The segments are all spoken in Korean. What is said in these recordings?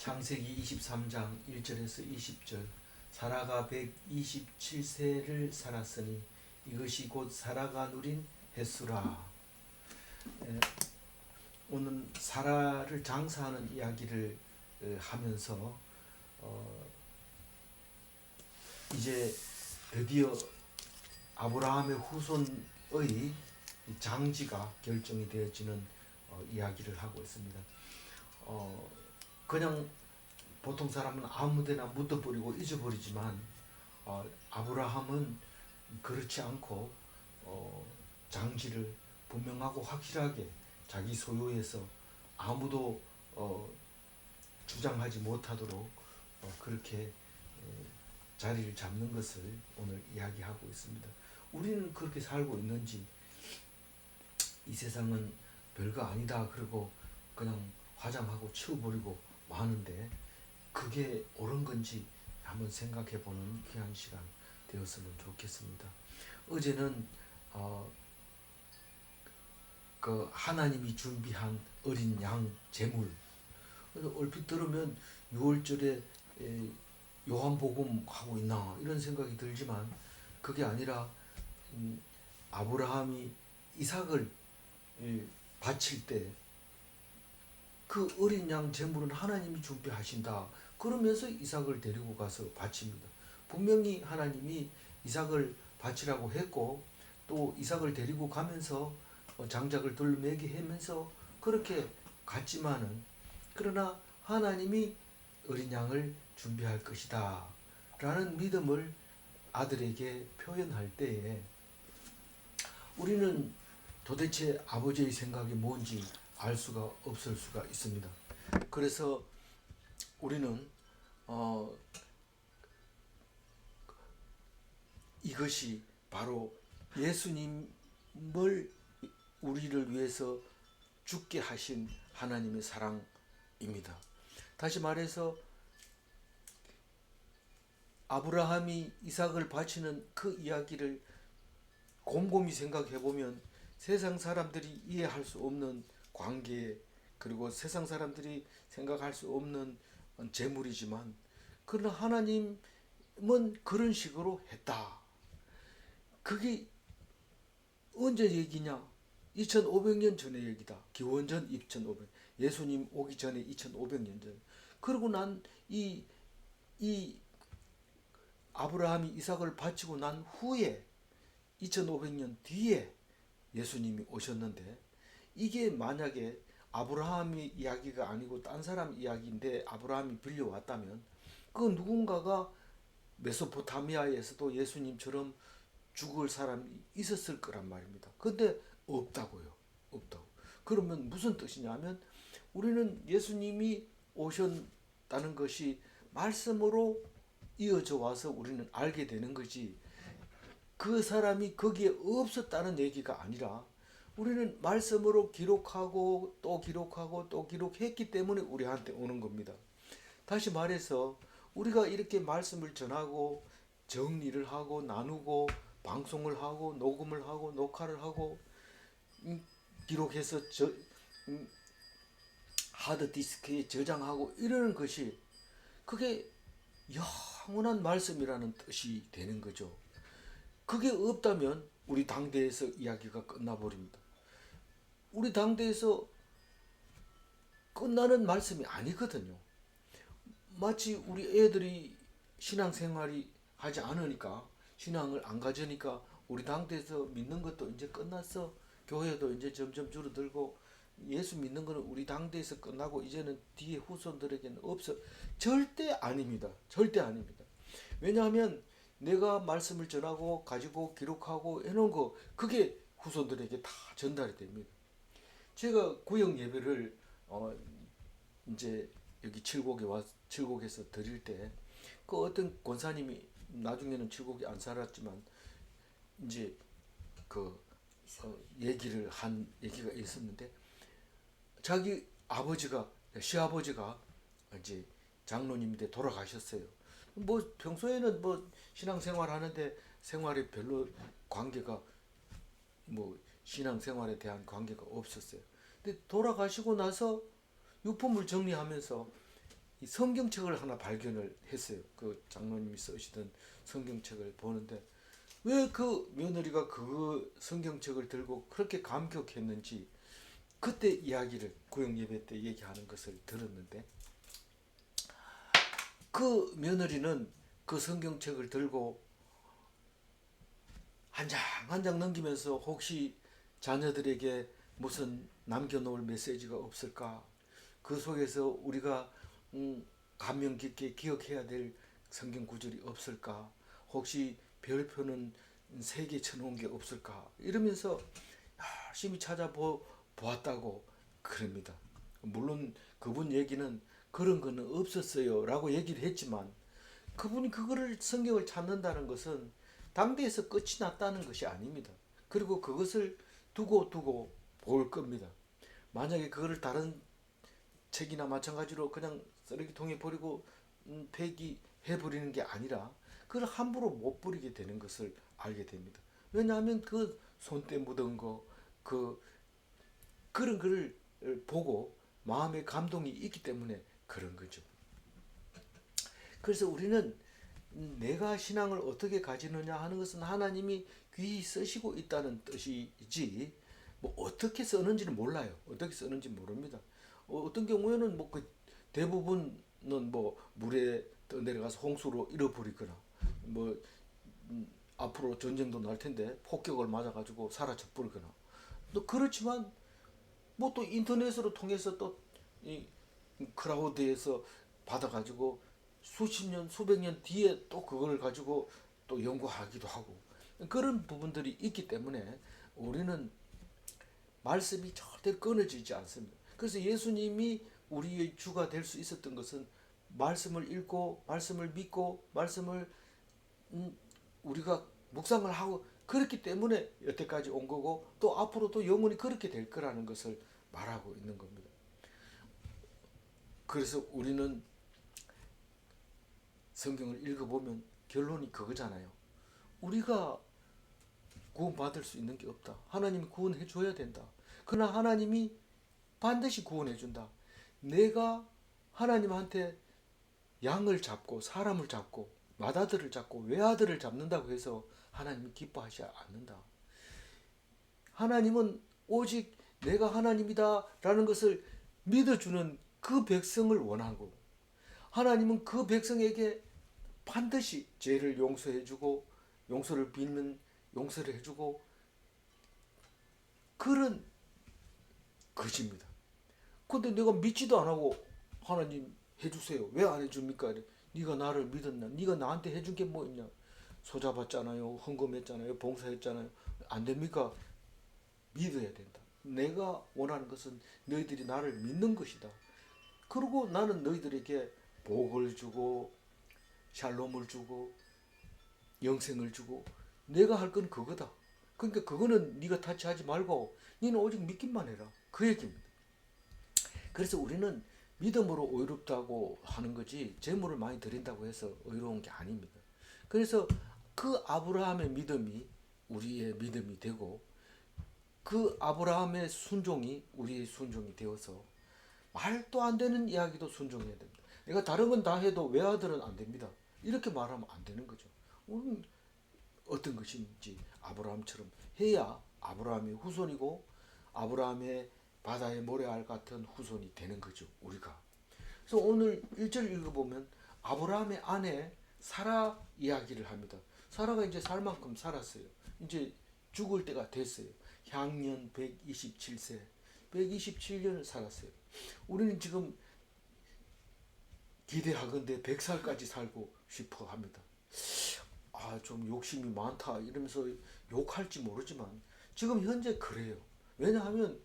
창세기 23장 1절에서 20절. 사라가 127세를 살았으니 이것이 곧 사라가 누린 횟수라. 오늘 사라를 장사하는 이야기를 하면서 이제 드디어 아브라함의 후손의 장지가 결정이 되어지는 이야기를 하고 있습니다. 그냥 보통 사람은 아무데나 묻어버리고 잊어버리지만 아브라함은 그렇지 않고 장지를 분명하고 확실하게 자기 소유에서 아무도 주장하지 못하도록 그렇게 자리를 잡는 것을 오늘 이야기하고 있습니다. 우리는 그렇게 살고 있는지, 이 세상은 별거 아니다 그러고 그냥 화장하고 치워버리고 마는데 그게 옳은 건지 한번 생각해 보는 귀한 시간 되었으면 좋겠습니다. 어제는 그 하나님이 준비한 어린 양 제물, 얼핏 들으면 6월절에 요한복음 하고 있나 이런 생각이 들지만 그게 아니라 아브라함이 이삭을 바칠 때 그 어린 양 제물은 하나님이 준비하신다 그러면서 이삭을 데리고 가서 바칩니다. 분명히 하나님이 이삭을 바치라고 했고 또 이삭을 데리고 가면서 장작을 둘러매게 하면서 그렇게 갔지만은, 그러나 하나님이 어린 양을 준비할 것이다 라는 믿음을 아들에게 표현할 때에 우리는 도대체 아버지의 생각이 뭔지 알 수가 없을 수가 있습니다. 그래서 우리는 이것이 바로 예수님을 우리를 위해서 죽게 하신 하나님의 사랑입니다. 다시 말해서 아브라함이 이삭을 바치는 그 이야기를 곰곰이 생각해 보면 세상 사람들이 이해할 수 없는 관계, 그리고 세상 사람들이 생각할 수 없는 재물이지만 그러나 하나님은 그런 식으로 했다. 그게 언제 얘기냐? 2500년 전의 얘기다. 기원전 2500, 예수님 오기 전에 2500년 전. 그러고 난 이 아브라함이 이삭을 바치고 난 후에 2500년 뒤에 예수님이 오셨는데, 이게 만약에 아브라함의 이야기가 아니고 딴 사람 이야기인데 아브라함이 빌려왔다면 그 누군가가 메소포타미아에서도 예수님처럼 죽을 사람이 있었을 거란 말입니다. 근데 없다고요. 없다고. 그러면 무슨 뜻이냐면 우리는 예수님이 오셨다는 것이 말씀으로 이어져 와서 우리는 알게 되는 거지, 그 사람이 거기에 없었다는 얘기가 아니라 우리는 말씀으로 기록하고 또 기록하고 또 기록했기 때문에 우리한테 오는 겁니다. 다시 말해서 우리가 이렇게 말씀을 전하고 정리를 하고 나누고 방송을 하고 녹음을 하고 녹화를 하고 기록해서 하드디스크에 저장하고 이러는 것이 그게 영원한 말씀이라는 뜻이 되는 거죠. 그게 없다면 우리 당대에서 이야기가 끝나버립니다. 우리 당대에서 끝나는 말씀이 아니거든요. 마치 우리 애들이 신앙생활이 하지 않으니까, 신앙을 안 가지니까 우리 당대에서 믿는 것도 이제 끝났어. 교회도 이제 점점 줄어들고 예수 믿는 거는 우리 당대에서 끝나고 이제는 뒤에 후손들에게는 없어. 절대 아닙니다. 절대 아닙니다. 왜냐하면 내가 말씀을 전하고 가지고 기록하고 해놓은 거 그게 후손들에게 다 전달이 됩니다. 제가 구역 예배를 이제 여기 칠곡에서 드릴 때 그 어떤 권사님이 나중에는 칠곡에 안 살았지만 이제 그 얘기를 한 얘기가 있었는데, 자기 아버지가, 시아버지가 이제 장로님인데 돌아가셨어요. 뭐 평소에는 뭐 신앙생활 하는데 생활에 별로 관계가, 뭐 신앙생활에 대한 관계가 없었어요. 근데 돌아가시고 나서 유품을 정리하면서 이 성경책을 하나 발견을 했어요. 그 장로님이 쓰시던 성경책을 보는데 왜 그 며느리가 그 성경책을 들고 그렇게 감격했는지 그때 이야기를 구역 예배 때 얘기하는 것을 들었는데, 그 며느리는 그 성경책을 들고 한 장 한 장 넘기면서 혹시 자녀들에게 무슨 남겨놓을 메시지가 없을까, 그 속에서 우리가 감명 깊게 기억해야 될 성경 구절이 없을까, 혹시 별표는 3개 쳐놓은 게 없을까, 이러면서 열심히 찾아보았다고 그럽니다. 물론 그분 얘기는 그런 거는 없었어요 라고 얘기를 했지만, 그분이 그거를 성경을 찾는다는 것은 당대에서 끝이 났다는 것이 아닙니다. 그리고 그것을 두고 볼 겁니다. 만약에 그거를 다른 책이나 마찬가지로 그냥 쓰레기통에 버리고 폐기해 버리는 게 아니라 그걸 함부로 못 버리게 되는 것을 알게 됩니다. 왜냐하면 그 손때 묻은 거, 그런 거를 보고 마음의 감동이 있기 때문에 그런 거죠. 그래서 우리는 내가 신앙을 어떻게 가지느냐 하는 것은 하나님이 귀히 쓰시고 있다는 뜻이지, 뭐 어떻게 쓰는지는 몰라요. 어떻게 쓰는지 모릅니다. 어떤 경우에는 뭐그 대부분은 뭐 물에 떠내려가서 홍수로 잃어버리거나, 뭐 앞으로 전쟁도 날 텐데 폭격을 맞아가지고 사라져 버리거나, 또 그렇지만 뭐 또 인터넷으로 통해서 또 이 크라우드에서 받아가지고 수십 년 수백 년 뒤에 또 그걸 가지고 또 연구하기도 하고, 그런 부분들이 있기 때문에 우리는 말씀이 절대 끊어지지 않습니다. 그래서 예수님이 우리의 주가 될 수 있었던 것은 말씀을 읽고 말씀을 믿고 말씀을 우리가 묵상을 하고 그렇기 때문에 여태까지 온 거고, 또 앞으로도 영원히 그렇게 될 거라는 것을 말하고 있는 겁니다. 그래서 우리는 성경을 읽어보면 결론이 그거잖아요. 우리가 구원받을 수 있는 게 없다. 하나님이 구원해 줘야 된다. 그러나 하나님이 반드시 구원해 준다. 내가 하나님한테 양을 잡고 사람을 잡고 맏아들을 잡고 외아들을 잡는다고 해서 하나님이 기뻐하지 않는다. 하나님은 오직 내가 하나님이다 라는 것을 믿어주는 그 백성을 원하고, 하나님은 그 백성에게 반드시 죄를 용서해주고 용서를 빌면 용서를 해주고 그런 것입니다. 근데 내가 믿지도 안 하고 하나님 해주세요. 왜 안 해줍니까? 네가 나를 믿었나? 네가 나한테 해준 게 뭐 있냐? 소잡았잖아요. 헌금했잖아요. 봉사했잖아요. 안 됩니까? 믿어야 된다. 내가 원하는 것은 너희들이 나를 믿는 것이다. 그리고 나는 너희들에게 복을 주고 샬롬을 주고 영생을 주고 내가 할 건 그거다. 그러니까 그거는 네가 타치하지 말고 너는 오직 믿기만 해라. 그 얘기입니다. 그래서 우리는 믿음으로 의롭다고 하는 거지 재물을 많이 드린다고 해서 의로운 게 아닙니다. 그래서 그 아브라함의 믿음이 우리의 믿음이 되고, 그 아브라함의 순종이 우리의 순종이 되어서 말도 안 되는 이야기도 순종해야 됩니다. 내가 다른 건 다 해도 외아들은 안 됩니다. 이렇게 말하면 안 되는 거죠. 우리는 어떤 것인지 아브라함처럼 해야 아브라함의 후손이고 아브라함의 바다의 모래알 같은 후손이 되는 거죠, 우리가. 그래서 오늘 1절 읽어보면 아브라함의 아내 사라 이야기를 합니다. 사라가 이제 살 만큼 살았어요. 이제 죽을 때가 됐어요. 향년 127세. 127년을 살았어요. 우리는 지금 기대하건대 100살까지 살고 싶어 합니다. 좀 욕심이 많다 이러면서 욕할지 모르지만 지금 현재 그래요. 왜냐하면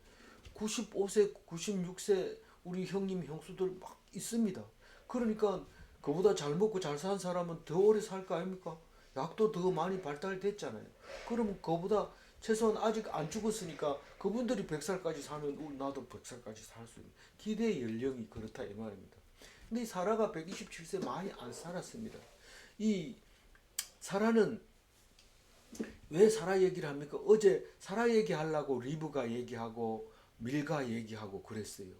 95세, 96세 우리 형님, 형수들 막 있습니다. 그러니까 그보다 잘 먹고 잘 사는 사람은 더 오래 살 거 아닙니까? 약도 더 많이 발달됐잖아요. 그러면 그보다 최소한 아직 안 죽었으니까 그분들이 100살까지 살면 나도 100살까지 살 수 있는 기대 연령이 그렇다 이 말입니다. 근데 이 사라가 127세 많이 안 살았습니다. 이 사라는 왜 사라 얘기를 합니까? 어제 사라 얘기하려고 리브가 얘기하고 밀가 얘기하고 그랬어요.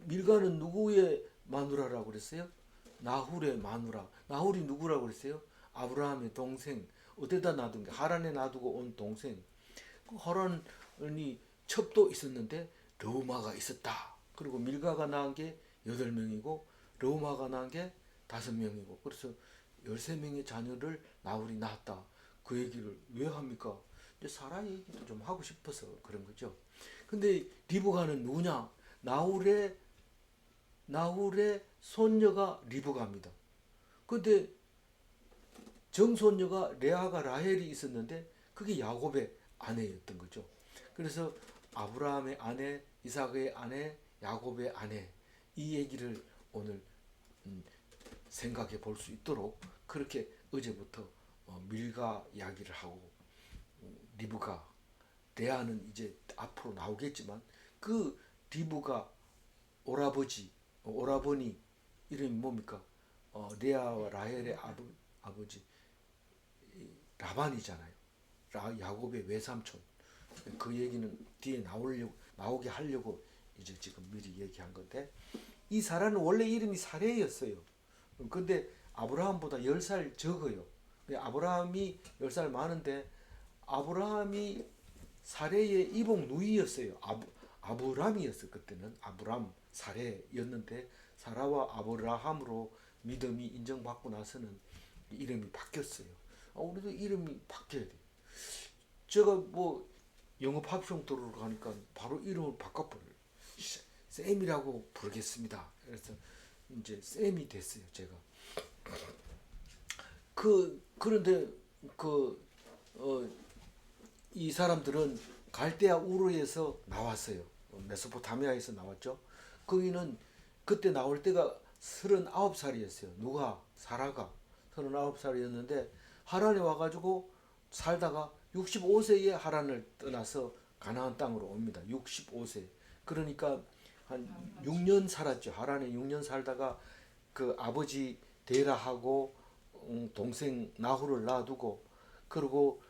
밀가는 누구의 마누라라고 그랬어요? 나홀의 마누라. 나홀이 누구라고 그랬어요? 아브라함의 동생. 어디다 놔둔 게 하란에 놔두고 온 동생. 그 하란이 첩도 있었는데 르우마가 있었다. 그리고 밀가가 낳은 게 8명이고 르우마가 낳은 게 5명이고 그래서 13명의 자녀를 나홀이 낳았다. 그 얘기를 왜 합니까? 이제 사라 얘기도 좀 하고 싶어서 그런 거죠. 근데 리브가는 누구냐? 나홀의 손녀가 리브가입니다. 근데 정손녀가 레아가 라헬이 있었는데 그게 야곱의 아내였던 거죠. 그래서 아브라함의 아내, 이삭의 아내, 야곱의 아내 이 얘기를 오늘 생각해 볼 수 있도록 그렇게 어제부터 밀가 이야기를 하고 리브가 레아는 이제 앞으로 나오겠지만 그 리브가 오라버니 이름이 뭡니까? 레아와 라헬의 아버지 라반이잖아요. 야곱의 외삼촌. 그 얘기는 뒤에 나오게 하려고 이제 지금 미리 얘기한 건데 이 사라는 원래 이름이 사레였어요. 근데 아브라함보다 10살 적어요. 아브라함이 10살 많은데 아브라함이 사레의 이복 누이였어요. 아브람이었어 그때는. 아브람 사레였는데 사라와 아브라함으로 믿음이 인정받고 나서는 이름이 바뀌었어요. 우리도 이름이 바뀌어야 돼. 제가 뭐 영업 합성도로 가니까 바로 이름을 바꿔버려요. 쌤이라고 부르겠습니다. 그래서 이제 쌤이 됐어요, 제가. 그런데 이 사람들은 갈대아 우르에서 나왔어요. 메소포타미아에서 나왔죠. 거기는 그때 나올 때가 39살이었어요. 누가? 사라가 39살이었는데 하란에 와가지고 살다가 65세에 하란을 떠나서 가나안 땅으로 옵니다. 65세. 그러니까 한 6년 살았죠. 하란에 6년 살다가 그 아버지 데라하고 동생 나홀을 놔두고 그리고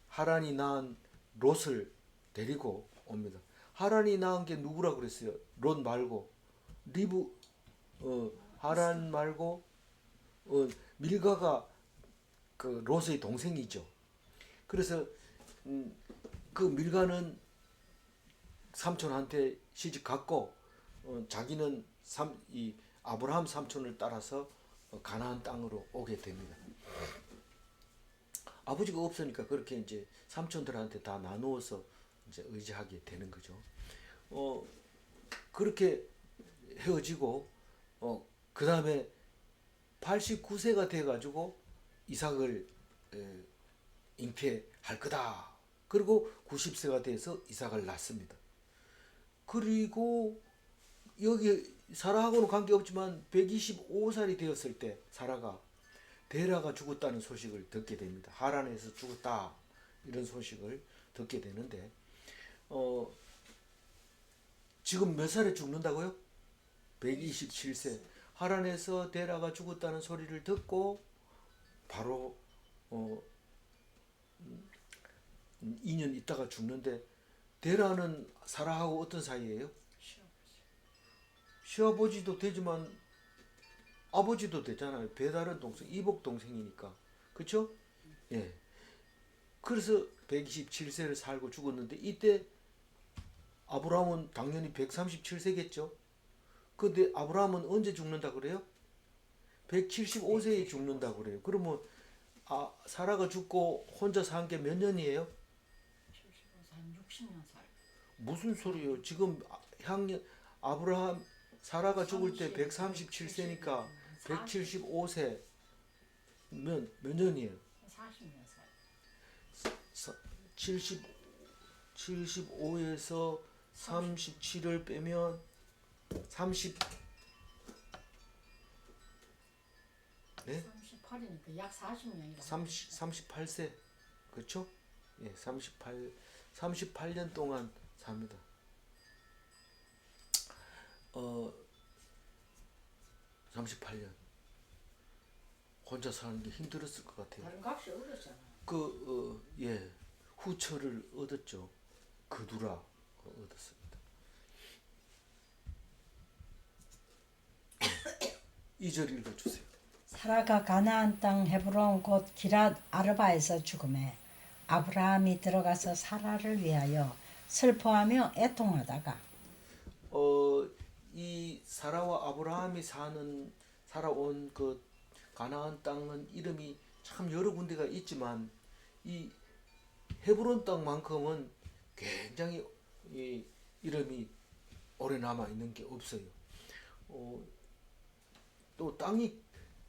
하란이 낳은 롯을 데리고 옵니다. 하란이 낳은 게 누구라고 그랬어요? 롯 말고 리브 하란 말고 밀가가 그 롯의 동생이죠. 그래서 그 밀가는 삼촌한테 시집 갔고 자기는 이 아브라함 삼촌을 따라서 가나안 땅으로 오게 됩니다. 아버지가 없으니까 그렇게 이제 삼촌들한테 다 나누어서 이제 의지하게 되는 거죠. 그렇게 헤어지고 그 다음에 89세가 돼가지고 이삭을 잉태할 거다. 그리고 90세가 돼서 이삭을 낳습니다. 그리고 여기 사라하고는 관계없지만 125살이 되었을 때 사라가 데라가 죽었다는 소식을 듣게 됩니다. 하란에서 죽었다 이런 소식을 듣게 되는데 지금 몇 살에 죽는다고요? 127세. 하란에서 데라가 죽었다는 소리를 듣고 바로 2년 있다가 죽는데 데라는 사라하고 어떤 사이예요? 시아버지도 되지만 아버지도 되잖아요. 배다른 동생, 이복 동생이니까. 그렇죠? 예. 그래서 127세를 살고 죽었는데 이때 아브라함은 당연히 137세겠죠. 근데 아브라함은 언제 죽는다 그래요? 175세에 죽는다 그래요. 그러면 사라가 죽고 혼자 산 게 몇 년이에요? 60년 살. 무슨 소리예요? 지금 아브라함 사라가 죽을 때 137세니까 175세 몇 년이에요? 40년 살. 75에서 37을 빼면 30 네? 38이니까 약 40년이라. 38세. 그렇죠? 예, 38년 동안 삽니다. 38년. 혼자 사는 게 힘들었을 것 같아요. 다른 값이 어렸잖아. 예, 후처를 얻었죠. 그두라 얻었습니다. 2절 읽어주세요. 사라가 가나안 땅 헤브론 곧 기랏 아르바에서 죽음에 아브라함이 들어가서 사라를 위하여 슬퍼하며 애통하다가 이 사라와 아브라함이 살아온 그 가나안 땅은 이름이 참 여러 군데가 있지만 이 헤브론 땅만큼은 굉장히 이 이름이 오래 남아 있는 게 없어요. 또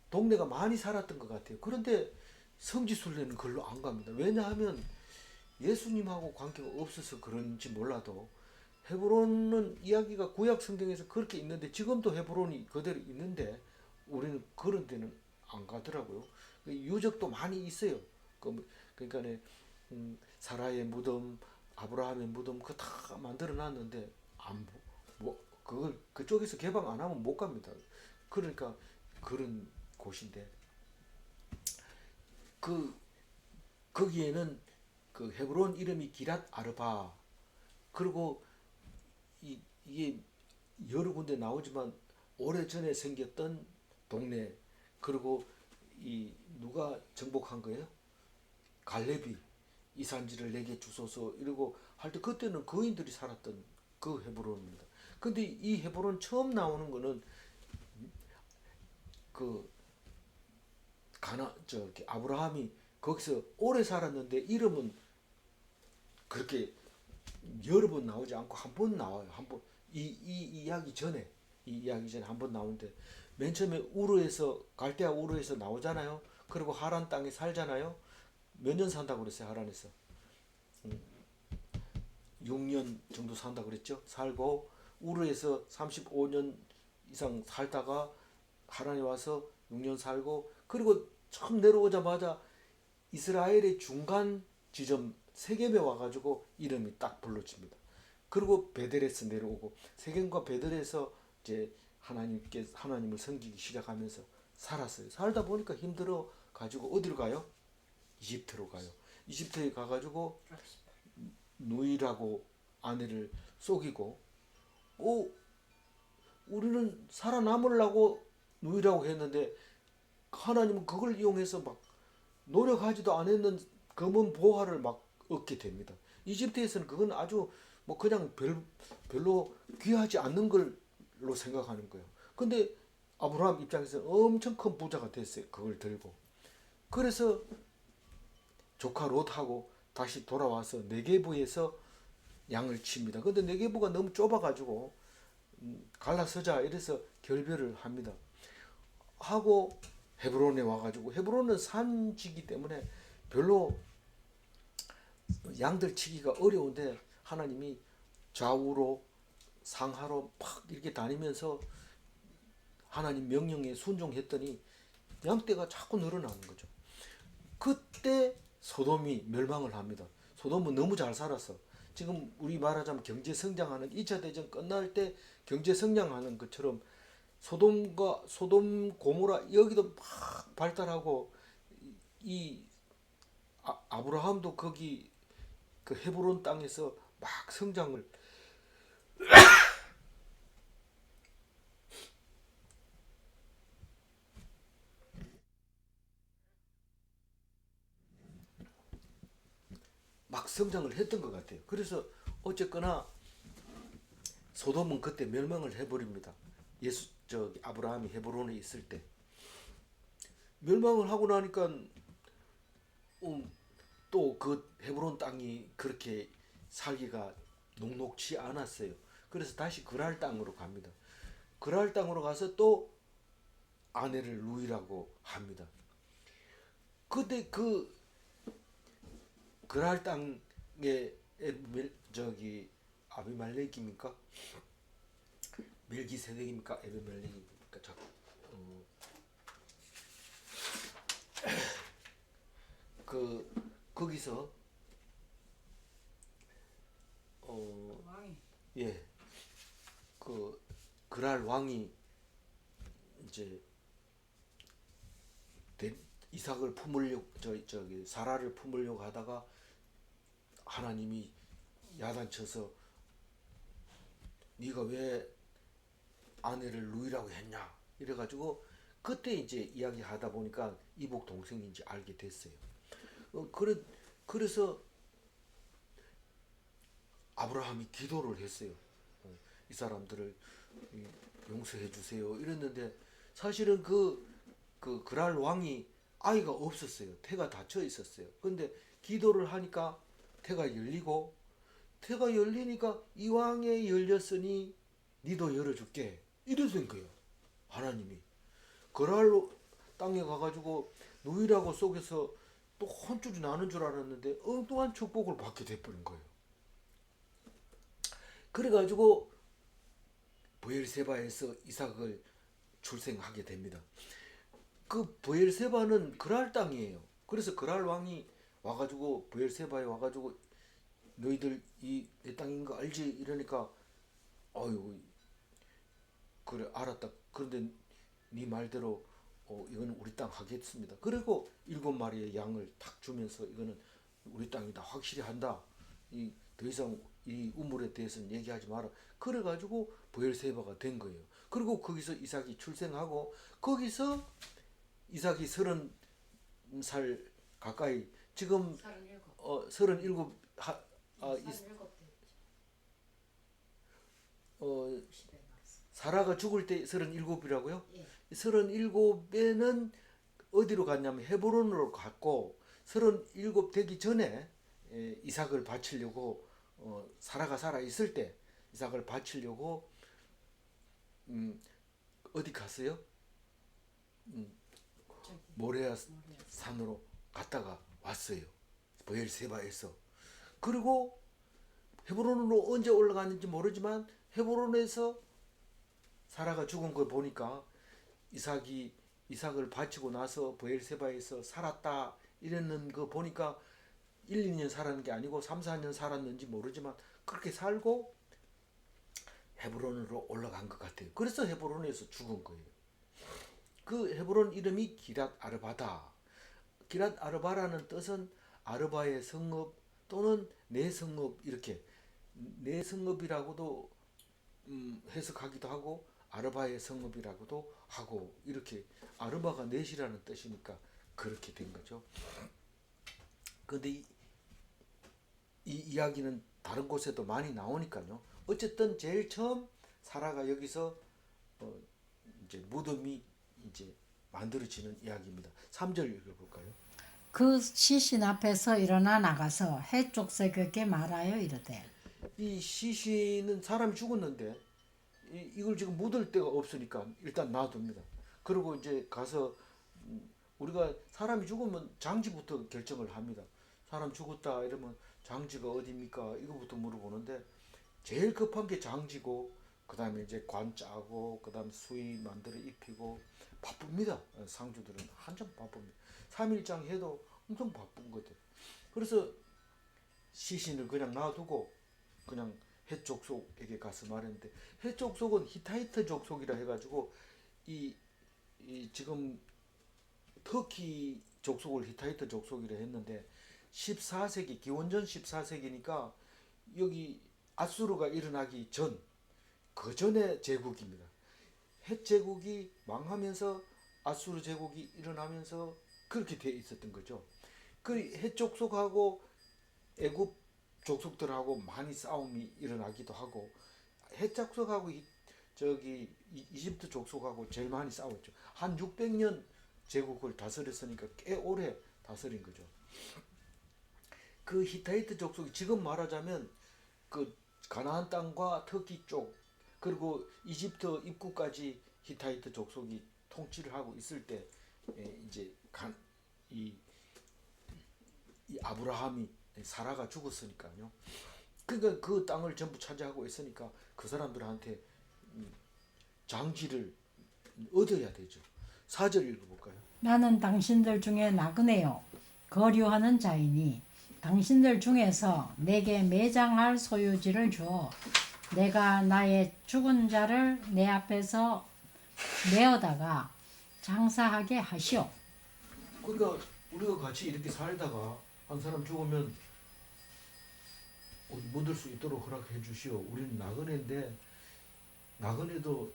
동네가 많이 살았던 것 같아요. 그런데 성지순례는 글로 안 갑니다. 왜냐하면 예수님하고 관계가 없어서 그런지 몰라도 헤브론은 이야기가 구약 성경에서 그렇게 있는데 지금도 헤브론이 그대로 있는데 우리는 그런 데는 안 가더라고요. 유적도 많이 있어요. 그러니까 사라의 무덤, 아브라함의 무덤 그 다 만들어 놨는데 그걸 그쪽에서 개방 안 하면 못 갑니다. 그러니까 그런 곳인데 거기에는 그 헤브론 이름이 기랏 아르바 그리고 이게 여러 군데 나오지만 오래전에 생겼던 동네 그리고 이 누가 정복한 거예요? 갈렙이 이 산지를 내게 주소서 이러고 할 때 그때는 거인들이 살았던 그 헤브론입니다. 근데 이 헤브론 처음 나오는 거는 그 아브라함이 거기서 오래 살았는데 이름은 그렇게 여러 번 나오지 않고 한 번 나와요. 한 번 이 이야기 전에 한 번 나오는데 맨 처음에 갈대아 우르에서 나오잖아요. 그리고 하란 땅에 살잖아요. 몇 년 산다고 그랬어요, 하란에서? 6년 정도 산다고 그랬죠. 살고 우르에서 35년 이상 살다가 하란에 와서 6년 살고 그리고 처음 내려오자마자 이스라엘의 중간 지점 세겜에 와가지고 이름이 딱 불러집니다. 그리고 베델에서 내려오고 세겜과 베델에서 이제 하나님을 섬기기 시작하면서 살았어요. 살다 보니까 힘들어 가지고 어디로 가요? 이집트로 가요. 이집트에 가가지고 누이라고 아내를 속이고 우리는 살아남으려고 누이라고 했는데 하나님은 그걸 이용해서 막 노력하지도 않았는 검은 보화를 막 얻게 됩니다. 이집트에서는 그건 아주 뭐 그냥 별로 귀하지 않는 걸로 생각하는 거예요. 근데 아브라함 입장에서 엄청 큰 부자가 됐어요. 그걸 들고. 그래서 조카 롯하고 다시 돌아와서 네게부에서 양을 칩니다. 근데 네게부가 너무 좁아가지고 갈라서자 이래서 결별을 합니다. 하고 헤브론에 와가지고 헤브론은 산지기 때문에 별로 양들 치기가 어려운데 하나님이 좌우로 상하로 팍 이렇게 다니면서 하나님 명령에 순종했더니 양떼가 자꾸 늘어나는 거죠. 그때 소돔이 멸망을 합니다. 소돔은 너무 잘 살았어. 지금 우리 말하자면 경제 성장하는 2차 대전 끝날 때 경제 성장하는 것처럼 소돔 고모라 여기도 막 발달하고 이 아브라함도 거기 그 헤브론 땅에서 막 성장을 했던 것 같아요. 그래서 어쨌거나 소돔은 그때 멸망을 해버립니다. 아브라함이 헤브론에 있을 때 멸망을 하고 나니까 또 그 헤브론 땅이 그렇게 살기가 녹록지 않았어요. 그래서 다시 그랄 땅으로 갑니다. 그랄 땅으로 가서 또 아내를 루이라고 합니다. 그때 그 그랄 땅에 아비멜렉입니까? 멜기세덱입니까? 아비멜렉입니까? 거기서 왕이 예, 그랄 왕이 이제 이삭을 품으려고 사라를 품으려고 하다가 하나님이 야단쳐서 네가 왜 아내를 누이라고 했냐 이래가지고 그때 이제 이야기하다 보니까 이복 동생인지 알게 됐어요. 그래서 아브라함이 기도를 했어요. 이 사람들을 용서해 주세요. 이랬는데 사실은 그랄 왕이 아이가 없었어요. 태가 닫혀 있었어요. 근데 기도를 하니까 태가 열리고 태가 열리니까 이왕에 열렸으니 니도 열어줄게. 이래 된 거예요. 하나님이. 그랄 땅에 가가지고 누이라고 속에서 또 혼쭐이 나는 줄 알았는데 엉뚱한 축복을 받게 돼버린 거예요. 그래가지고 브엘세바에서 이삭을 출생하게 됩니다. 그 브엘세바는 그랄 땅이에요. 그래서 그랄 왕이 와가지고 브엘세바에 와가지고 너희들 이 내 땅인 거 알지? 이러니까 어유 그래 알았다. 그런데 네 말대로 이거는 우리 땅 하겠습니다. 그리고 7마리의 양을 탁 주면서 이거는 우리 땅이다 확실히 한다. 더 이상 이 우물에 대해서는 얘기하지 마라. 그래가지고 브엘세바가 된 거예요. 그리고 거기서 이삭이 출생하고 거기서 이삭이 30살 가까이 지금 37 사라가 죽을 때 37이라고요? 예. 37에는 어디로 갔냐면 헤브론으로 갔고 37 되기 전에 이삭을 바치려고 사라가 살아 있을 때 이삭을 바치려고 어디 갔어요? 모레아 산으로 갔다가 왔어요. 브엘세바에서. 그리고 헤브론으로 언제 올라갔는지 모르지만 헤브론에서 사라가 죽은 걸 보니까 이삭을 바치고 나서 브엘세바에서 살았다 이랬는 거 보니까 1, 2년 살았는 게 아니고 3, 4년 살았는지 모르지만 그렇게 살고 헤브론으로 올라간 것 같아요. 그래서 헤브론에서 죽은 거예요. 그 헤브론 이름이 기랏 아르바다. 기랏 아르바라는 뜻은 아르바의 성읍 또는 내 성읍 이렇게 내 성읍이라고도 해석하기도 하고 아르바의 성읍이라고도 하고 이렇게 아르바가 넷이라는 뜻이니까 그렇게 된 거죠. 그런데 이 이야기는 다른 곳에도 많이 나오니까요. 어쨌든 제일 처음 사라가 여기서 이제 무덤이 이제 만들어지는 이야기입니다. 3절 읽어볼까요? 그 시신 앞에서 일어나 나가서 해족색에게 말하여 이르되 이 시신은 사람이 죽었는데 이걸 지금 묻을 데가 없으니까 일단 놔둡니다. 그리고 이제 가서 우리가 사람이 죽으면 장지부터 결정을 합니다. 사람 죽었다 이러면 장지가 어디입니까? 이거부터 물어보는데 제일 급한 게 장지고 그 다음에 이제 관 짜고 그 다음에 수의 만들어 입히고 바쁩니다. 상주들은 한참 바쁩니다. 3일장 해도 엄청 바쁜 거죠. 그래서 시신을 그냥 놔두고 그냥 헷족속에게 가서 말했는데 헷족속은 히타이트 족속이라 해가지고 이 지금 터키 족속을 히타이트 족속이라 했는데 14세기 기원전 14세기니까 여기 아수르가 일어나기 전 그 전의 제국입니다. 헷 제국이 망하면서 아수르 제국이 일어나면서 그렇게 돼 있었던 거죠. 그 헷 족속하고 애굽 족속들하고 많이 싸움이 일어나기도 하고 헷 족속하고 저기 이집트 족속하고 제일 많이 싸웠죠. 한 600년 제국을 다스렸으니까 꽤 오래 다스린 거죠. 그 히타이트 족속이 지금 말하자면 그 가나안 땅과 터키 쪽 그리고 이집트 입구까지 히타이트 족속이 통치를 하고 있을 때 이제 이 아브라함이 사라가 죽었으니까요. 그러니까 그 땅을 전부 차지하고 있으니까 그 사람들한테 장지를 얻어야 되죠. 4절 읽어볼까요? 나는 당신들 중에 나그네요 거류하는 자이니 당신들 중에서 내게 매장할 소유지를 주어 내가 나의 죽은 자를 내 앞에서 내어다가 장사하게 하시오. 그러니까 우리가 같이 이렇게 살다가 한 사람 죽으면 묻을 수 있도록 허락해 주시오. 우리는 나그네인데 나그네도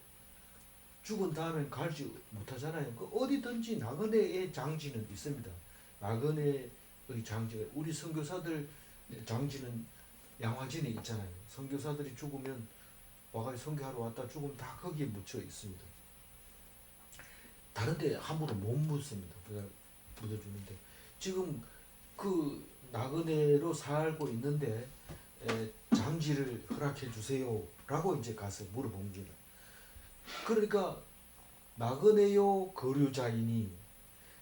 죽은 다음엔 갈지 못하잖아요. 그 어디든지 나그네의 장지는 있습니다. 나그네의 장지가 우리 선교사들 장지는 양화진에 있잖아요. 선교사들이 죽으면 와가지고 선교하러 왔다 죽으면 다 거기에 묻혀 있습니다. 다른데 함부로 못 묻습니다. 묻어주는데 지금 그 나그네로 살고 있는데 장지를 허락해 주세요라고 이제 가서 물어봅니다. 그러니까 나그네요 거류자이니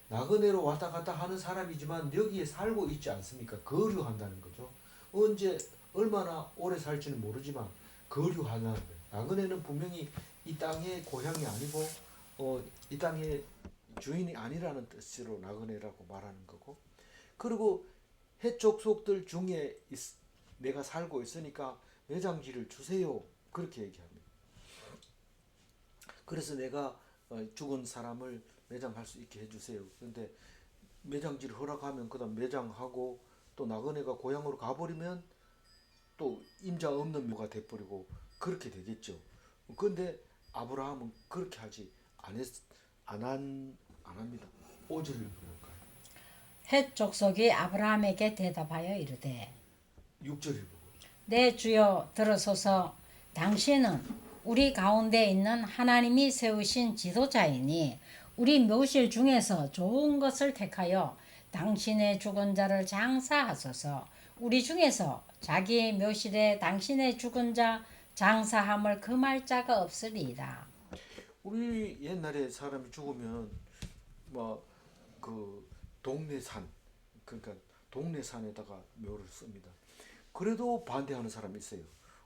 나그네로 왔다 갔다 하는 사람이지만 여기에 살고 있지 않습니까? 거류한다는 거죠. 언제 얼마나 오래 살지는 모르지만 거류한다는 거예요. 나그네는 분명히 이 땅의 고향이 아니고 이 땅의 주인이 아니라는 뜻으로 나그네라고 말하는 거고, 그리고 해족속들 중에 내가 살고 있으니까 매장지를 주세요 그렇게 얘기합니다. 그래서 내가 죽은 사람을 매장할 수 있게 해주세요. 그런데 매장지를 허락하면 그다음 매장하고 또 나그네가 고향으로 가버리면 또 임자 없는 묘가 돼버리고 그렇게 되겠죠. 그런데 아브라함은 그렇게 하지 안 합니다. 5절을 읽어볼까요? 헷 족속이 아브라함에게 대답하여 이르되 6절 읽어볼까요? 내 주여 들으소서. 당신은 우리 가운데 있는 하나님이 세우신 지도자이니 우리 묘실 중에서 좋은 것을 택하여 당신의 죽은 자를 장사하소서. 우리 중에서 자기의 묘실에 당신의 죽은 자 장사함을 금할 자가 없으리이다. 우리 옛날에 사람이 죽으면 뭐 그 동네 산, 그러니까 동네 산에다가 묘를 씁니다. 그래도 반대하는 사람이 있어요.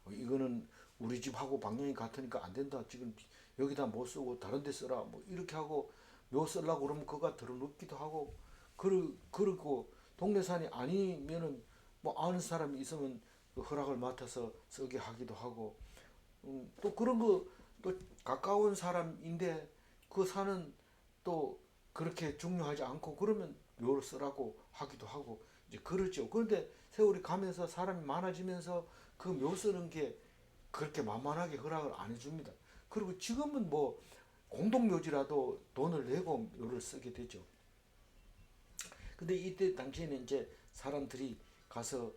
이거는 우리 집하고 방향이 같으니까 안 된다. 지금 여기다 못 쓰고 다른 데 쓰라. 뭐 이렇게 하고 묘 쓰려고 그러면 그가 들어눕기도 하고 그리고 동네 산이 아니면은 뭐 아는 사람이 있으면 그 허락을 맡아서 쓰게 하기도 하고 또 그런 거 또 가까운 사람인데 그 산은 또 그렇게 중요하지 않고 그러면 묘를 쓰라고 하기도 하고 이제 그렇죠. 그런데 세월이 가면서 사람이 많아지면서 그 묘 쓰는 게 그렇게 만만하게 허락을 안 해줍니다. 그리고 지금은 뭐 공동묘지라도 돈을 내고 묘를 쓰게 되죠. 근데 이때 당시에는 이제 사람들이 가서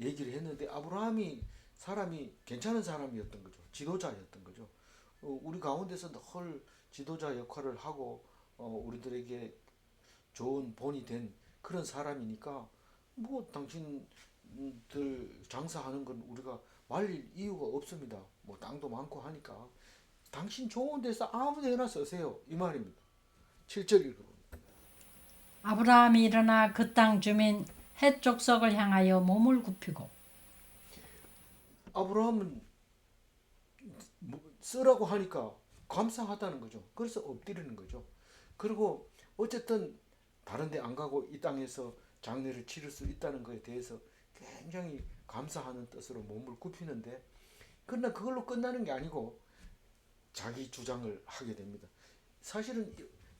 얘기를 했는데 아브라함이 사람이 괜찮은 사람이었던 거죠. 지도자였던 거죠. 우리 가운데서 늘 지도자 역할을 하고 우리들에게 좋은 본이 된 그런 사람이니까 뭐 당신들 장사하는 건 우리가 말릴 이유가 없습니다. 뭐 땅도 많고 하니까 당신 좋은 데서 아무 데나 쓰세요 이 말입니다. 7절 읽어봅니다. 아브라함이 일어나 그 땅 주민 헷 족속을 향하여 몸을 굽히고 아브라함은 쓰라고 하니까 감사하다는 거죠. 그래서 엎드리는 거죠. 그리고 어쨌든 다른 데 안 가고 이 땅에서 장례를 치를 수 있다는 것에 대해서 굉장히 감사하는 뜻으로 몸을 굽히는데, 그러나 그걸로 끝나는 게 아니고 자기 주장을 하게 됩니다. 사실은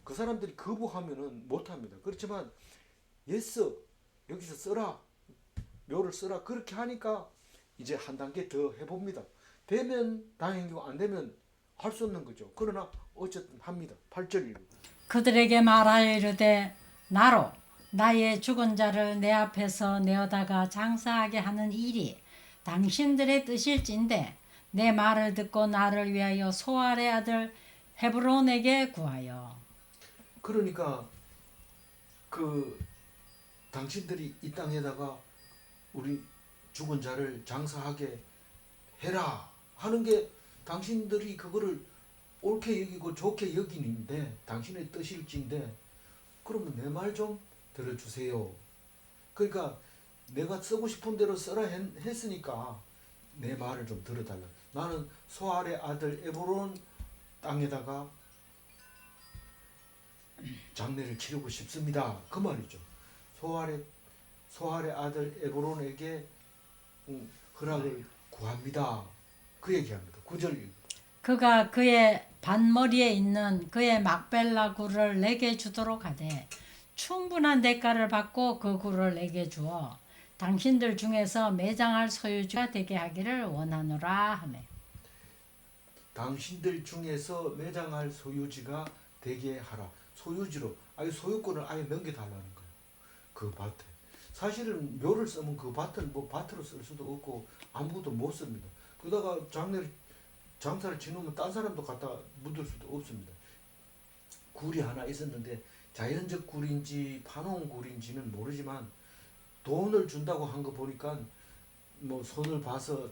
그 사람들이 거부하면은 못합니다. 그렇지만 예스 여기서 쓰라, 묘를 쓰라 그렇게 하니까 이제 한 단계 더 해봅니다. 되면 다행이고 안 되면 할 수 없는 거죠. 그러나 어쨌든 합니다. 8절 읽고 그들에게 말하여 이르되 나로 나의 죽은 자를 내 앞에서 내어다가 장사하게 하는 일이 당신들의 뜻일진데 내 말을 듣고 나를 위하여 소알의 아들 헤브론에게 구하여. 그러니까 그 당신들이 이 땅에다가 우리 죽은 자를 장사하게 해라 하는 게 당신들이 그거를 옳게 여기고 좋게 여기는데 당신의 뜻일진데 그러면 내 말 좀 들어주세요. 그러니까 내가 쓰고 싶은 대로 쓰라 했으니까 내 말을 좀 들어달라. 나는 소알의 아들 에브론 땅에다가 장례를 치르고 싶습니다. 그 말이죠. 소알의 아들 에브론에게 허락을 구합니다. 그 얘기합니다. 9절. 그가 그의 반머리에 있는 그의 막벨라 굴을 내게 주도록 하되 충분한 대가를 받고 그 굴을 내게 주어 당신들 중에서 매장할 소유주가 되게 하기를 원하노라 하매. 당신들 중에서 매장할 소유지가 되게 하라. 소유지로 아예 소유권을 아예 넘겨달라는 거예요. 그 밭에. 사실은 묘를 쓰면 그 밭은 뭐 밭으로 쓸 수도 없고 아무것도 못 씁니다. 그러다가 장사를 지으면 딴 사람도 갖다 묻을 수도 없습니다. 굴이 하나 있었는데 자연적 굴인지 파놓은 굴인지는 모르지만 돈을 준다고 한 거 보니까 뭐 손을 봐서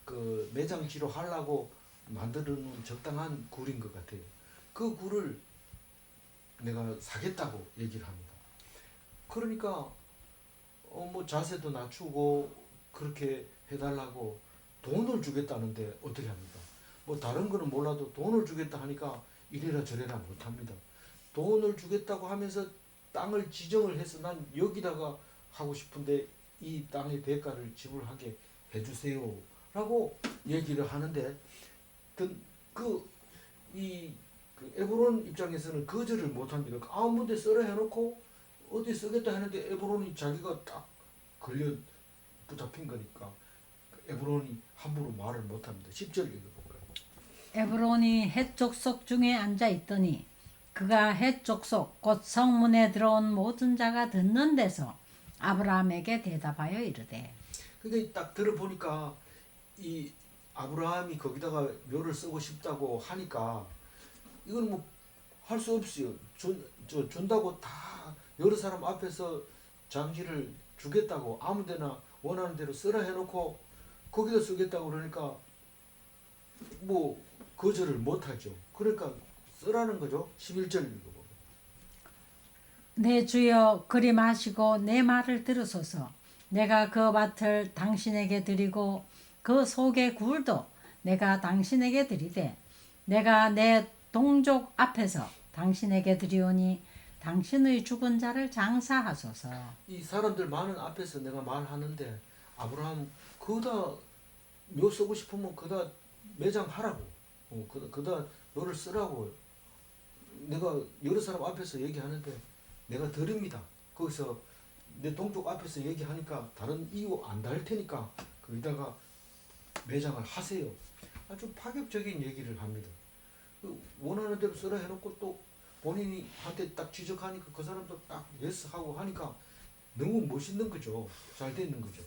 그 매장지로 하려고 만드는 적당한 굴인 것 같아요. 그 굴을 내가 사겠다고 얘기를 합니다. 그러니까 뭐 자세도 낮추고 그렇게 해달라고 돈을 주겠다는데 어떻게 합니까? 뭐 다른 거는 몰라도 돈을 주겠다 하니까 이래라 저래라 못합니다. 돈을 주겠다고 하면서 땅을 지정을 해서 난 여기다가 하고 싶은데 이 땅의 대가를 지불하게 해주세요 라고 얘기를 하는데 그 에브론 입장에서는 거절을 못합니다. 아무 데 쓰라 해놓고 어디 쓰겠다 하는데 에브론이 자기가 딱 걸려 붙잡힌 거니까 에브론이 함부로 말을 못합니다. 10절 읽어볼까요? 에브론이 헷 족속 중에 앉아 있더니 그가 헷 족속 곧 성문에 들어온 모든 자가 듣는 데서 아브라함에게 대답하여 이르되. 그러니까 딱 들어보니까 이 아브라함이 거기다가 묘를 쓰고 싶다고 하니까 이건 뭐 할 수 없어요. 준다고 다 여러 사람 앞에서 장지를 주겠다고 아무데나 원하는 대로 쓰라 해놓고 거기다 쓰겠다고 그러니까 뭐 거절을 못하죠. 그러니까 쓰라는 거죠. 11절 읽어보면. 내 주여 그리 마시고 내 말을 들으소서. 내가 그 밭을 당신에게 드리고 그 속의 굴도 내가 당신에게 드리되 내가 내 동족 앞에서 당신에게 드리오니 당신의 죽은 자를 장사하소서. 이 사람들 많은 앞에서 내가 말하는데 아브라함 그다 묘 쓰고 싶으면 그다 매장하라고 그다 묘를 쓰라고 내가 여러 사람 앞에서 얘기하는데 내가 드립니다. 거기서 내 동족 앞에서 얘기하니까 다른 이유 안 달 테니까 거기다가 매장을 하세요. 아주 파격적인 얘기를 합니다. 원하는 대로 쓰라 해놓고 또 본인이 한테 딱 지적하니까 그 사람도 딱 예스 하고 하니까 너무 멋있는 거죠. 잘 되는 거죠.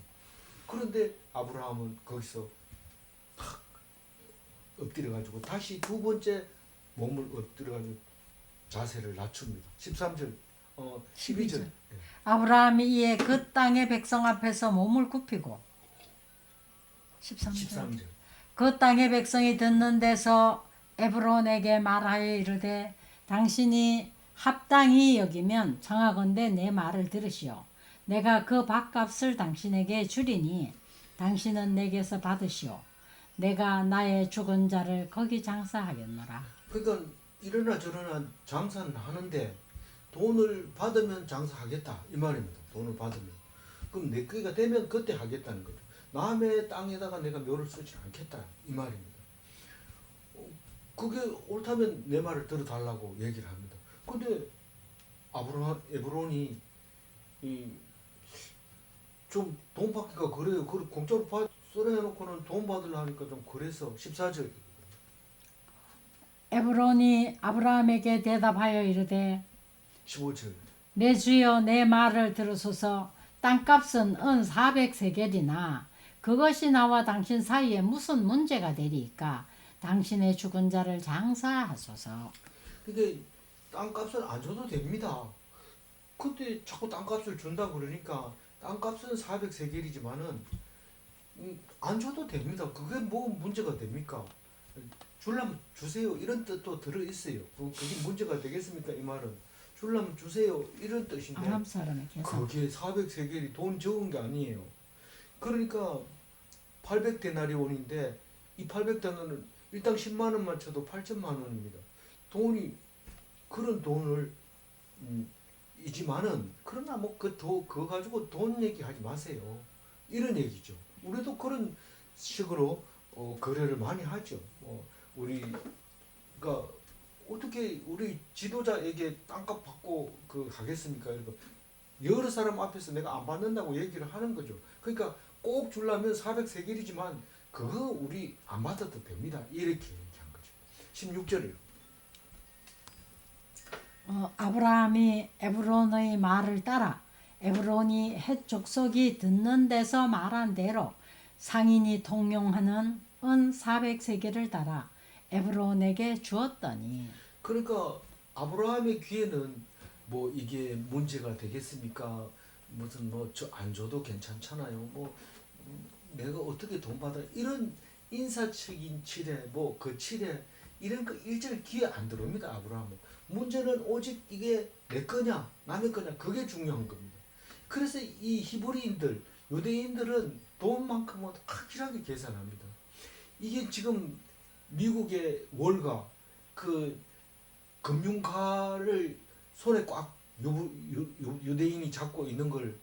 그런데 아브라함은 거기서 탁 엎드려가지고 다시 두 번째 몸을 엎드려가지고 자세를 낮춥니다. 13절, 12절. 아브라함이 이에 그 땅의 백성 앞에서 몸을 굽히고 13절. 그 땅의 백성이 듣는 데서 에브론에게 말하여 이르되 당신이 합당히 여기면 청하건대 내 말을 들으시오. 내가 그 밭값을 당신에게 주리니 당신은 내게서 받으시오. 내가 나의 죽은 자를 거기 장사하겠노라. 그러니까 이러나 저러나 장사는 하는데 돈을 받으면 장사하겠다 이 말입니다. 돈을 받으면. 그럼 내 거가 되면 그때 하겠다는 거죠. 남의 땅에다가 내가 묘를 쓰지 않겠다 이 말입니다. 그게 옳다면 내 말을 들어달라고 얘기를 합니다. 근데 에브론이 좀 돈 받기가 그래요. 공짜로 쓰라 해놓고는 돈 받으려니까 좀 그래서 14절. 에브론이 아브라함에게 대답하여 이르되 15절. 내 주여 내 말을 들으소서. 땅값은 은 400세겔이나 그것이 나와 당신 사이에 무슨 문제가 되리이까. 당신의 죽은 자를 장사하소서. 근데 땅값을 안 줘도 됩니다. 그때 자꾸 땅값을 준다 그러니까 땅값은 400세겔이지만은 안 줘도 됩니다. 그게 뭐 문제가 됩니까? 줄라면 주세요 이런 뜻도 들어 있어요. 그게 문제가 되겠습니까? 이 말은 줄라면 주세요 이런 뜻인데 아람 사람의 계산. 그게 400세겔이 돈 적은 게 아니에요. 그러니까 800데나리온인데 이 800데나리온은 일당 10만 원만 쳐도 8천만 원입니다. 돈이 그런 돈을 이지만은 그러나 뭐 그거 가지고 돈 얘기하지 마세요. 이런 얘기죠. 우리도 그런 식으로 거래를 많이 하죠. 우리가 어떻게 우리 지도자에게 땅값 받고 하겠습니까? 여러 사람 앞에서 내가 안 받는다고 얘기를 하는 거죠. 그러니까 꼭 주려면 400세겔이지만 그거 우리 안 받아도 됩니다. 이렇게 얘기합니다. 16절이요. 아브라함이 에브론의 말을 따라 에브론이 헷 족속이 듣는 데서 말한 대로 상인이 통용하는 은 400세겔을 따라 에브론에게 주었더니. 그러니까 아브라함의 귀에는 뭐 이게 문제가 되겠습니까? 무슨 뭐 저 안 줘도 괜찮잖아요. 뭐 내가 어떻게 돈 받아 이런 인사적인 칠해 뭐 그 칠해 이런 거 일절 귀에 안 들어옵니다. 아브라함은. 문제는 오직 이게 내 거냐 남의 거냐 그게 중요한 겁니다. 그래서 이 히브리인들 유대인들은 돈만큼은 확실하게 계산합니다. 이게 지금 미국의 월가 그 금융가를 손에 꽉 유대인이 잡고 있는 걸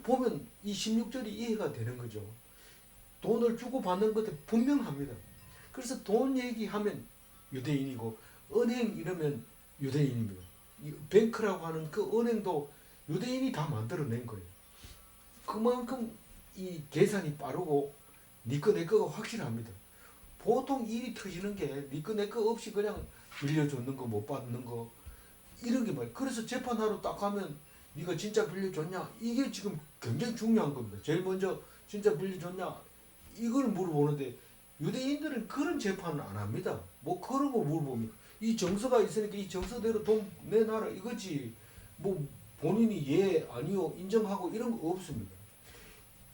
보면 이 16절이 이해가 되는 거죠. 돈을 주고 받는 것에 분명합니다. 그래서 돈 얘기하면 유대인이고 은행 이러면 유대인입니다. 이 뱅크라고 하는 그 은행도 유대인이 다 만들어낸 거예요. 그만큼 이 계산이 빠르고 니꺼 내꺼가 확실합니다. 보통 일이 터지는 게 니꺼 내꺼 없이 그냥 빌려줬는 거 못 받는 거 이런 게 뭐예요. 그래서 재판하러 딱 가면 네가 진짜 빌려줬냐 이게 지금 굉장히 중요한 겁니다. 제일 먼저 진짜 빌려줬냐 이걸 물어보는데 유대인들은 그런 재판을 안 합니다. 뭐 그런 거 물어봅니까? 이 정서가 있으니까 이 정서대로 돈 내놔라 이거지. 뭐 본인이 예 아니요 인정하고 이런 거 없습니다.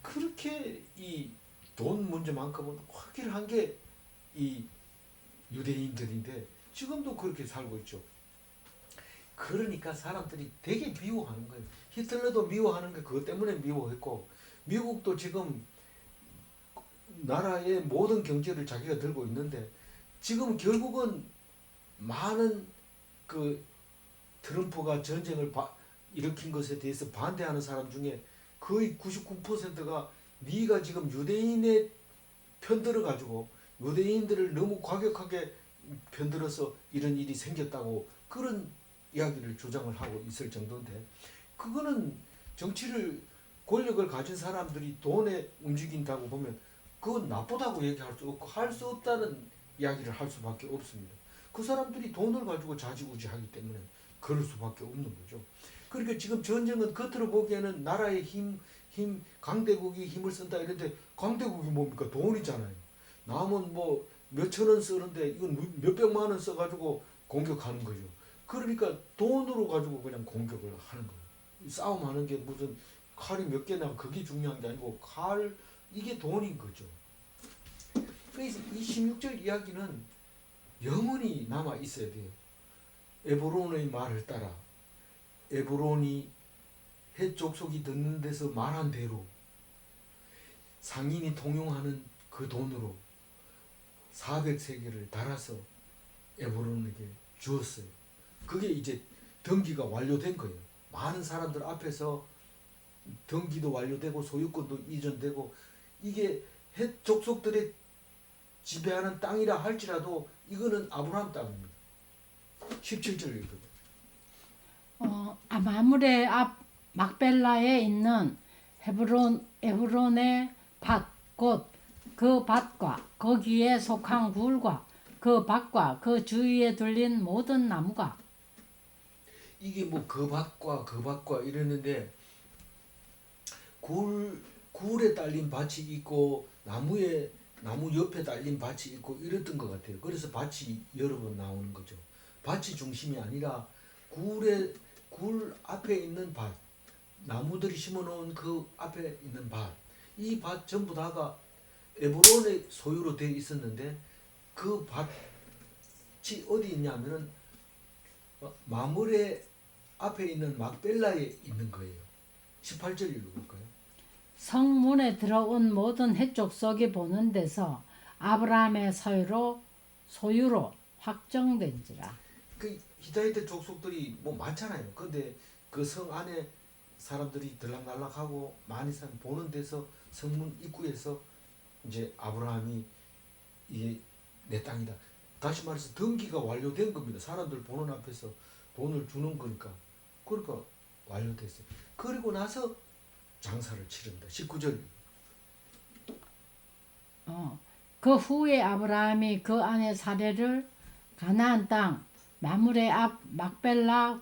그렇게 이 돈 문제만큼은 확실한 게 이 유대인들인데 지금도 그렇게 살고 있죠. 그러니까 사람들이 되게 미워하는 거예요. 히틀러도 미워하는 게 그것 때문에 미워했고 미국도 지금 나라의 모든 경제를 자기가 들고 있는데 지금 결국은 많은 그 트럼프가 전쟁을 일으킨 것에 대해서 반대하는 사람 중에 거의 99%가 네가 지금 유대인의 편들어 가지고 유대인들을 너무 과격하게 편들어서 이런 일이 생겼다고 그런 이야기를 주장을 하고 있을 정도인데 그거는 정치를 권력을 가진 사람들이 돈에 움직인다고 보면 그건 나쁘다고 얘기할 수 없고 할 수 없다는 이야기를 할 수밖에 없습니다. 그 사람들이 돈을 가지고 좌지우지하기 때문에 그럴 수밖에 없는 거죠. 그러니까 지금 전쟁은 겉으로 보기에는 나라의 강대국이 힘을 쓴다 이런데 강대국이 뭡니까? 돈이잖아요. 남은 뭐 몇천 원 쓰는데 이건 몇백만 원 써가지고 공격하는 거죠. 그러니까 돈으로 가지고 그냥 공격을 하는 거예요. 싸움하는 게 무슨 칼이 몇 개나 그게 중요한 게 아니고 칼 이게 돈인 거죠. 그래서 이 16절 이야기는 영원히 남아 있어야 돼요. 에브론의 말을 따라 에브론이 헷 족속이 듣는 데서 말한 대로 상인이 통용하는 그 돈으로 400세겔을 달아서 에브론에게 주었어요. 그게 이제 등기가 완료된 거예요. 많은 사람들 앞에서 등기도 완료되고 소유권도 이전되고 이게 헷 족속들의 지배하는 땅이라 할지라도 이거는 아브라함 땅입니다. 17절이거든요. 마므레 앞 막벨라에 있는 에브론의 밭, 곧 그 밭과 거기에 속한 굴과 그 밭과 그 주위에 둘린 모든 나무가. 이게 뭐 그 밭과 이랬는데 굴에 딸린 밭이 있고 나무 옆에 딸린 밭이 있고 이랬던 것 같아요. 그래서 밭이 여러 번 나오는 거죠. 밭이 중심이 아니라 굴 앞에 있는 밭, 나무들이 심어놓은 그 앞에 있는 밭, 이 밭 전부 다가 에브론의 소유로 되어 있었는데 그 밭이 어디 있냐면은 마므레 앞에 있는 막벨라에 있는 거예요. 18절 읽어볼까요? 성문에 들어온 모든 헷족속이 보는 데서 아브라함의 소유로 확정된지라. 그 히타이트 족속들이 뭐 많잖아요. 근데 그 성 안에 사람들이 들락날락하고 많이 사람 보는 데서 성문 입구에서 이제 아브라함이 이게 내 땅이다. 다시 말해서 등기가 완료된 겁니다. 사람들 보는 앞에서 돈을 주는 거니까. 그러니까 완료됐어요. 그리고 나서 장사를 치른다. 19절. 그 후에 아브라함이 그 안에 사례를 가나안 땅 마므레 앞 막벨라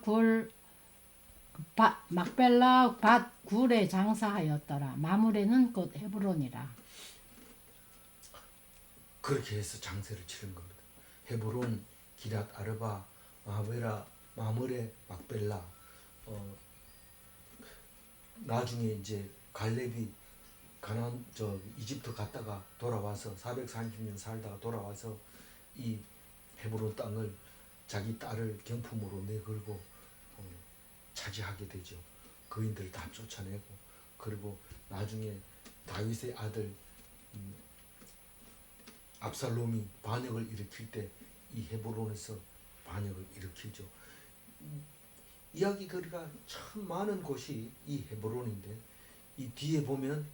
밭 굴에 장사하였더라. 마므레는 곧 헤브론이라. 그렇게 해서 장세를 치른 겁니다. 헤브론, 기랏 아르바, 마베라, 마므레, 막벨라. 나중에 이제 갈렙이 가나안 이집트 갔다가 돌아와서 430년 살다가 돌아와서 이 헤브론 땅을 자기 딸을 경품으로 내걸고 차지하게 되죠. 거인들 다 쫓아내고, 그리고 나중에 다윗의 아들 압살롬이 반역을 일으킬 때 이 헤브론에서 반역을 일으키죠. 이야기거리가 참 많은 곳이 이 헤브론인데, 이 뒤에 보면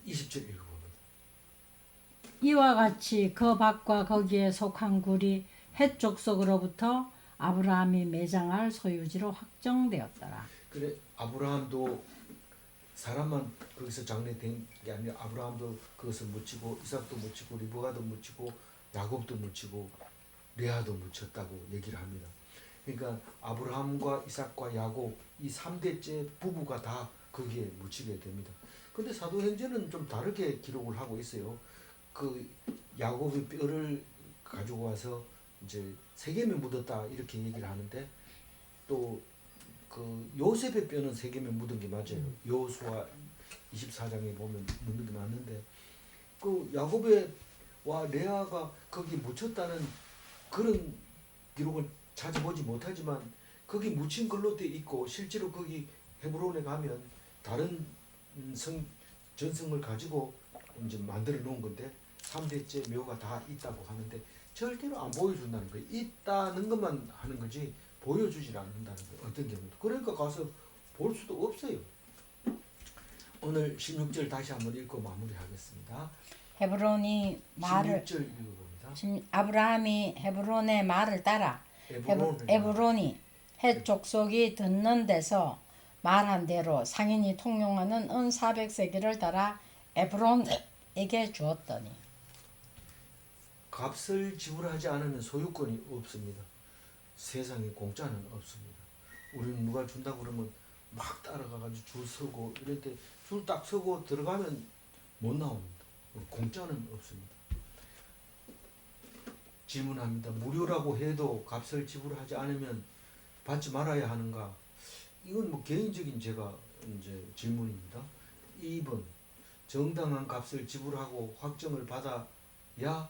20절 읽어봅니다. 이와 같이 그 밭과 거기에 속한 굴이 헷 족속으로부터 아브라함이 매장할 소유지로 확정되었더라. 그래 아브라함도 사람만 거기서 장래된 게 아니라 아브라함도 그것을 묻히고 이삭도 묻히고 리브가도 묻히고 야곱도 묻히고 레아도 묻혔다고 얘기를 합니다. 그러니까 아브라함과 이삭과 야곱 이 3대째 부부가 다 거기에 묻히게 됩니다. 근데 사도행전은 좀 다르게 기록을 하고 있어요. 그 야곱의 뼈를 가지고 와서 이제 세겜에 묻었다 이렇게 얘기를 하는데, 또 그 요셉의 뼈는 세겜에 묻은 게 맞아요. 여호수아 24장에 보면 묻는 게 맞는데, 그 야곱의 와 레아가 거기 묻혔다는 그런 기록을 찾아보지 못하지만 거기 묻힌 걸로 돼 있고, 실제로 거기 헤브론에 가면 다른 전승을 가지고 이제 만들어 놓은 건데 3대째 묘가 다 있다고 하는데 절대로 안 보여준다는 거예요. 있다는 것만 하는 거지 보여주질 않는다는 거예요. 어떤 경우도. 그러니까 가서 볼 수도 없어요. 오늘 16절 다시 한번 읽고 마무리하겠습니다. 헤브론이 말을 16절 읽어봅니다. 아브라함이 헤브론의 말을 따라 에브론이 헷 족속이 듣는 데서 말한 대로 상인이 통용하는 은 400세겔을 따라 에브론에게 주었더니, 값을 지불하지 않으면 소유권이 없습니다. 세상에 공짜는 없습니다. 우리는 누가 준다고 그러면 막 따라가가지고 줄 서고 이럴 때 줄 딱 서고 들어가면 못 나옵니다. 공짜는 없습니다. 질문합니다. 무료라고 해도 값을 지불하지 않으면 받지 말아야 하는가? 이건 뭐 개인적인 제가 이제 질문입니다. 2번 정당한 값을 지불하고 확정을 받아야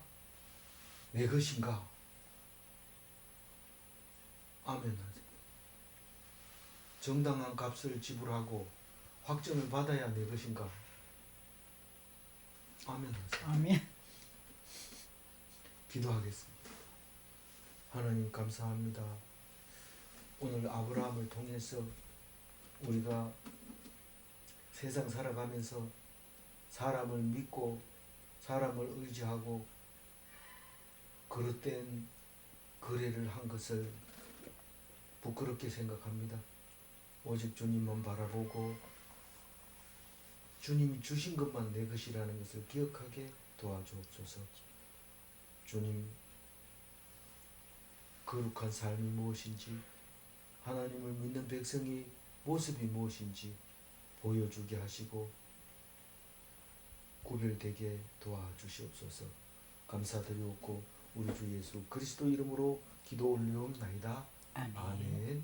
내 것인가? 아멘 하세요. 정당한 값을 지불하고 확정을 받아야 내 것인가? 아멘 하세요. 아멘. 기도하겠습니다. 하나님 감사합니다. 오늘 아브라함을 통해서 우리가 세상 살아가면서 사람을 믿고 사람을 의지하고 그릇된 거래를 한 것을 부끄럽게 생각합니다. 오직 주님만 바라보고 주님이 주신 것만 내 것이라는 것을 기억하게 도와주옵소서. 주님, 거룩한 삶이 무엇인지, 하나님을 믿는 백성의 모습이 무엇인지 보여주게 하시고 구별되게 도와주시옵소서. 감사드리옵고 우리 주 예수 그리스도 이름으로 기도 올리옵나이다. 아멘. 아멘.